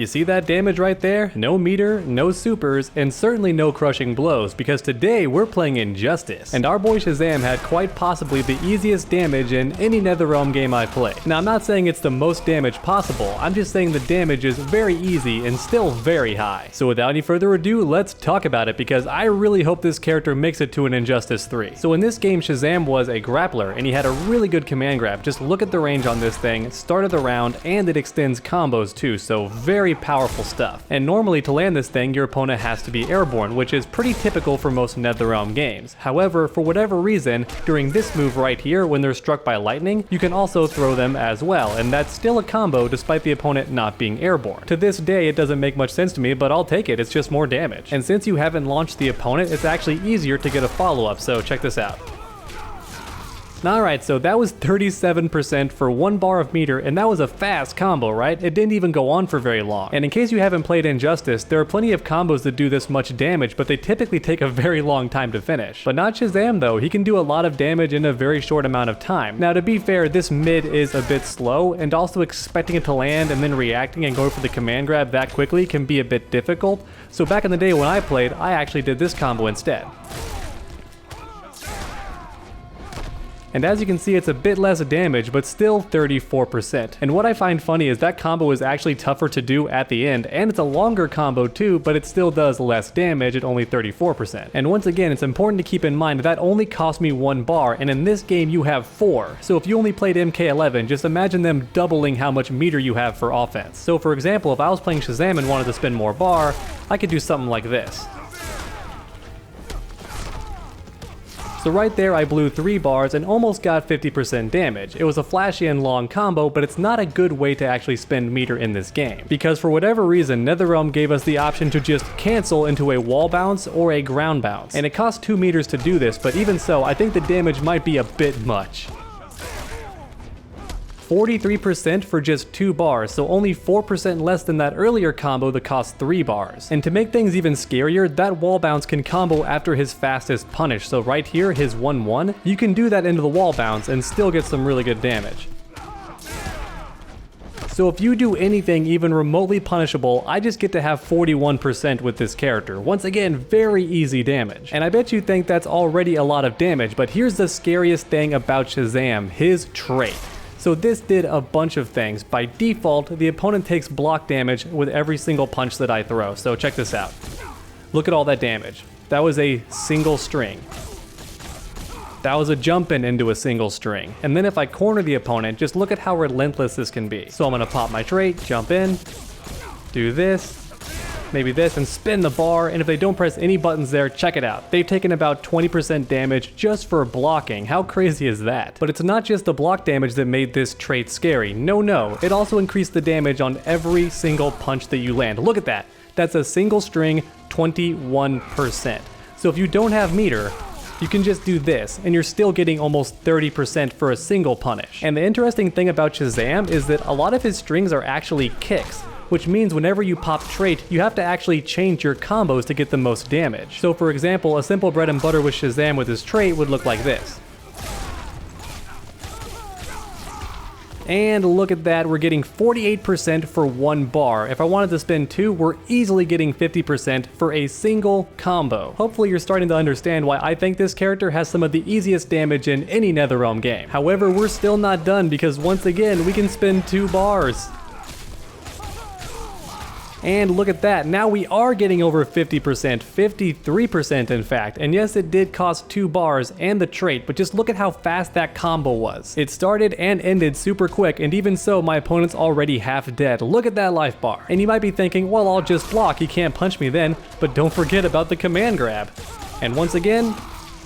You see that damage right there? No meter, no supers, and certainly no crushing blows, because today we're playing Injustice, and our boy Shazam had quite possibly the easiest damage in any NetherRealm game I play. Now I'm not saying it's the most damage possible, I'm just saying the damage is very easy and still very high. So without any further ado, let's talk about it, because I really hope this character makes it to an Injustice 3. So in this game, Shazam was a grappler, and he had a really good command grab. Just look at the range on this thing, start of the round, and it extends combos too, so very powerful stuff. And normally to land this thing, your opponent has to be airborne, which is pretty typical for most NetherRealm games. However, for whatever reason, during this move right here, when they're struck by lightning, you can also throw them as well, and that's still a combo despite the opponent not being airborne. To this day, it doesn't make much sense to me, but I'll take it, it's just more damage. And since you haven't launched the opponent, it's actually easier to get a follow-up, so check this out. Alright, so that was 37% for 1 bar of meter, and that was a fast combo, right? It didn't even go on for very long. And in case you haven't played Injustice, there are plenty of combos that do this much damage, but they typically take a very long time to finish. But not Shazam though, he can do a lot of damage in a very short amount of time. Now to be fair, this mid is a bit slow, and also expecting it to land and then reacting and going for the command grab that quickly can be a bit difficult. So back in the day when I played, I actually did this combo instead. And as you can see, it's a bit less damage, but still 34%. And what I find funny is that combo is actually tougher to do at the end, and it's a longer combo too, but it still does less damage at only 34%. And once again, it's important to keep in mind that only cost me 1 bar, and in this game you have 4. So if you only played MK11, just imagine them doubling how much meter you have for offense. So for example, if I was playing Shazam and wanted to spend more bar, I could do something like this. So right there I blew 3 bars and almost got 50% damage. It was a flashy and long combo, but it's not a good way to actually spend meter in this game. Because for whatever reason, NetherRealm gave us the option to just cancel into a wall bounce or a ground bounce. And it costs 2 meters to do this, but even so, I think the damage might be a bit much. 43% for just 2 bars, so only 4% less than that earlier combo that cost 3 bars. And to make things even scarier, that wall bounce can combo after his fastest punish, so right here, his 1-1, you can do that into the wall bounce and still get some really good damage. So if you do anything even remotely punishable, I just get to have 41% with this character. Once again, very easy damage. And I bet you think that's already a lot of damage, but here's the scariest thing about Shazam, his trait. So this did a bunch of things. By default, the opponent takes block damage with every single punch that I throw. So check this out. Look at all that damage. That was a single string. That was a jump in into a single string. And then if I corner the opponent, just look at how relentless this can be. So I'm gonna pop my trait, jump in, do this, maybe this, and spin the bar, and if they don't press any buttons there, check it out. They've taken about 20% damage just for blocking. How crazy is that? But it's not just the block damage that made this trait scary. No, it also increased the damage on every single punch that you land. Look at that. That's a single string, 21%. So if you don't have meter, you can just do this, and you're still getting almost 30% for a single punish. And the interesting thing about Shazam is that a lot of his strings are actually kicks, which means whenever you pop trait, you have to actually change your combos to get the most damage. So for example, a simple bread and butter with Shazam with his trait would look like this. And look at that, we're getting 48% for 1 bar. If I wanted to spend 2, we're easily getting 50% for a single combo. Hopefully you're starting to understand why I think this character has some of the easiest damage in any NetherRealm game. However, we're still not done, because once again, we can spend 2 bars. And look at that, now we are getting over 50%, 53% in fact. And yes, it did cost 2 bars and the trait, but just look at how fast that combo was. It started and ended super quick, and even so, my opponent's already half dead. Look at that life bar. And you might be thinking, well, I'll just block, he can't punch me then, but don't forget about the command grab. And once again,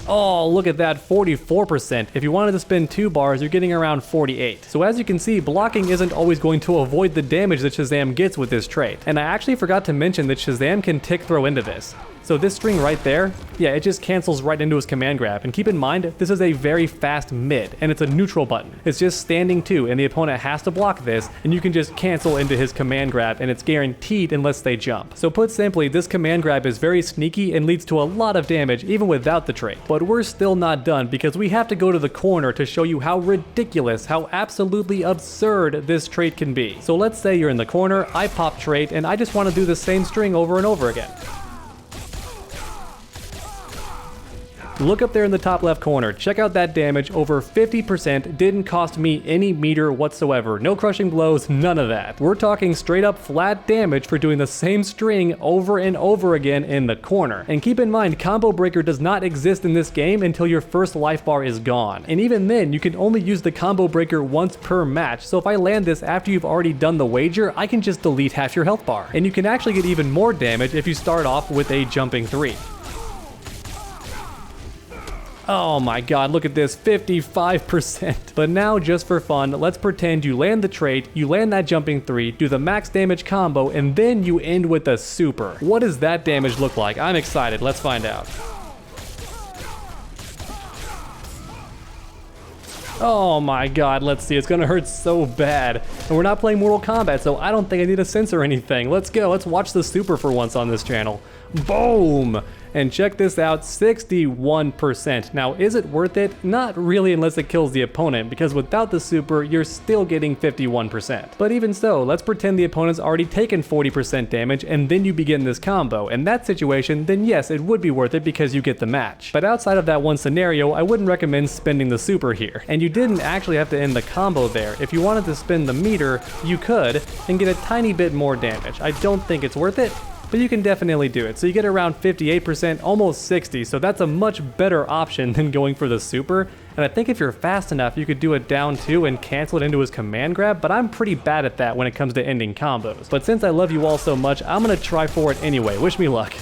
oh, look at that, 44%. If you wanted to spend 2 bars, you're getting around 48. So as you can see, blocking isn't always going to avoid the damage that Shazam gets with this trait. And I actually forgot to mention that Shazam can tick throw into this. So this string right there, yeah, it just cancels right into his command grab. And keep in mind, this is a very fast mid, and it's a neutral button. It's just standing 2, and the opponent has to block this, and you can just cancel into his command grab, and it's guaranteed unless they jump. So put simply, this command grab is very sneaky and leads to a lot of damage even without the trait. But we're still not done, because we have to go to the corner to show you how ridiculous, how absolutely absurd this trait can be. So let's say you're in the corner, I pop trait, and I just want to do the same string over and over again. Look up there in the top left corner, check out that damage, over 50%, didn't cost me any meter whatsoever, no crushing blows, none of that. We're talking straight up flat damage for doing the same string over and over again in the corner. And keep in mind, combo breaker does not exist in this game until your first life bar is gone. And even then, you can only use the combo breaker once per match, so if I land this after you've already done the wager, I can just delete half your health bar. And you can actually get even more damage if you start off with a jumping 3. Oh my god, look at this, 55%. But now, just for fun, let's pretend you land the trait, you land that jumping 3, do the max damage combo, and then you end with a super. What does that damage look like? I'm excited, let's find out. Oh my god, let's see, it's gonna hurt so bad. And we're not playing Mortal Kombat, so I don't think I need to censor anything. Let's go, let's watch the super for once on this channel. Boom! And check this out, 61%. Now, is it worth it? Not really unless it kills the opponent, because without the super, you're still getting 51%. But even so, let's pretend the opponent's already taken 40% damage, and then you begin this combo. In that situation, then yes, it would be worth it because you get the match. But outside of that one scenario, I wouldn't recommend spending the super here. And you didn't actually have to end the combo there. If you wanted to spend the meter, you could, and get a tiny bit more damage. I don't think it's worth it, but you can definitely do it. So you get around 58%, almost 60, so that's a much better option than going for the super. And I think if you're fast enough, you could do it down 2 and cancel it into his command grab, but I'm pretty bad at that when it comes to ending combos. But since I love you all so much, I'm gonna try for it anyway. Wish me luck.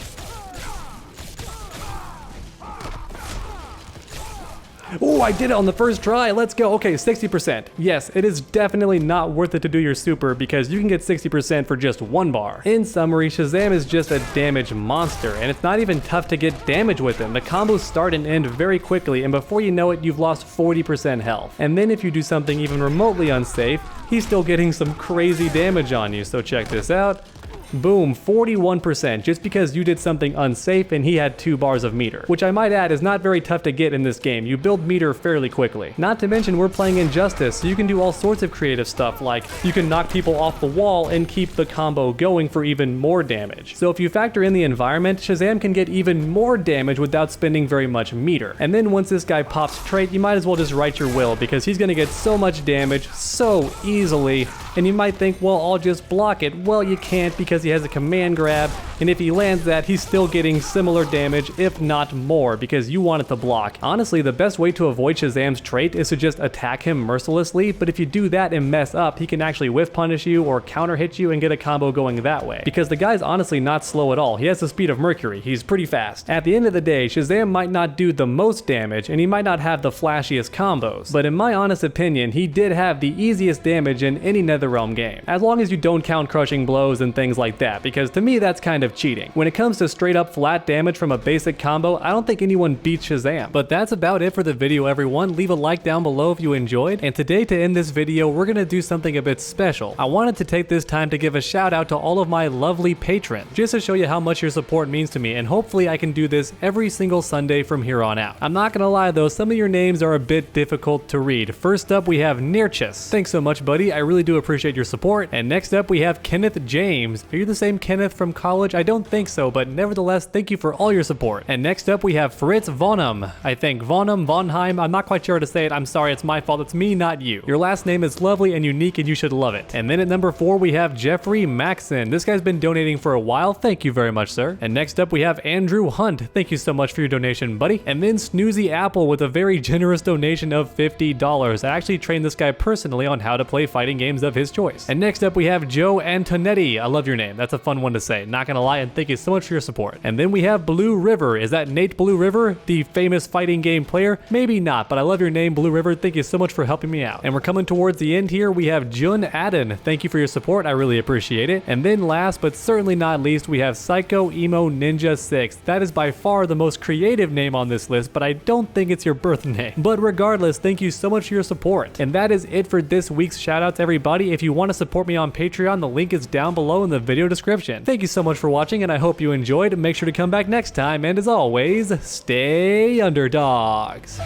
Oh, I did it on the first try. Let's go. Okay, 60%. Yes, it is definitely not worth it to do your super because you can get 60% for just 1 bar. In summary, Shazam is just a damage monster, and it's not even tough to get damage with him. The combos start and end very quickly, and before you know it, you've lost 40% health. And then if you do something even remotely unsafe, he's still getting some crazy damage on you. So check this out. Boom, 41%, just because you did something unsafe and he had 2 bars of meter, which I might add is not very tough to get in this game. You build meter fairly quickly. Not to mention we're playing Injustice, so you can do all sorts of creative stuff, like you can knock people off the wall and keep the combo going for even more damage. So if you factor in the environment, Shazam can get even more damage without spending very much meter. And then once this guy pops trait, you might as well just write your will, because he's gonna get so much damage so easily. And you might think, well, I'll just block it. Well, you can't, because he has a command grab, and if he lands that, he's still getting similar damage, if not more, because you want it to block. Honestly, the best way to avoid Shazam's trait is to just attack him mercilessly, but if you do that and mess up, he can actually whiff punish you or counter hit you and get a combo going that way. Because the guy's honestly not slow at all. He has the speed of Mercury. He's pretty fast. At the end of the day, Shazam might not do the most damage, and he might not have the flashiest combos, but in my honest opinion, he did have the easiest damage in any NetherRealm game. As long as you don't count crushing blows and things like that, because to me that's kind of cheating. When it comes to straight up flat damage from a basic combo, I don't think anyone beats Shazam. But that's about it for the video, everyone. Leave a like down below if you enjoyed, and today to end this video, we're gonna do something a bit special. I wanted to take this time to give a shout out to all of my lovely patrons, just to show you how much your support means to me, and hopefully I can do this every single Sunday from here on out. I'm not gonna lie though, some of your names are a bit difficult to read. First up, we have Nirchus. Thanks so much, buddy. I really do appreciate your support. And next up, we have Kenneth James. Are you the same Kenneth from college? I don't think so, but nevertheless, thank you for all your support. And next up, we have Fritz Vonum. I think Vonheim. I'm not quite sure how to say it. I'm sorry, it's my fault. It's me, not you. Your last name is lovely and unique, and you should love it. And then at number 4, we have Jeffrey Maxon. This guy's been donating for a while. Thank you very much, sir. And next up, we have Andrew Hunt. Thank you so much for your donation, buddy. And then Snoozy Apple with a very generous donation of $50. I actually trained this guy personally on how to play fighting games of his his choice. And next up we have Joe Antonetti. I love your name. That's a fun one to say. Not gonna lie, and thank you so much for your support. And then we have Blue River. Is that Nate Blue River, the famous fighting game player? Maybe not, but I love your name, Blue River. Thank you so much for helping me out. And we're coming towards the end here. We have Jun Adden. Thank you for your support. I really appreciate it. And then last but certainly not least, we have Psycho Emo Ninja 6. That is by far the most creative name on this list, but I don't think it's your birth name. But regardless, thank you so much for your support. And that is it for this week's shoutouts, everybody. If you want to support me on Patreon, the link is down below in the video description. Thank you so much for watching, and I hope you enjoyed. Make sure to come back next time, and as always, stay underdogs.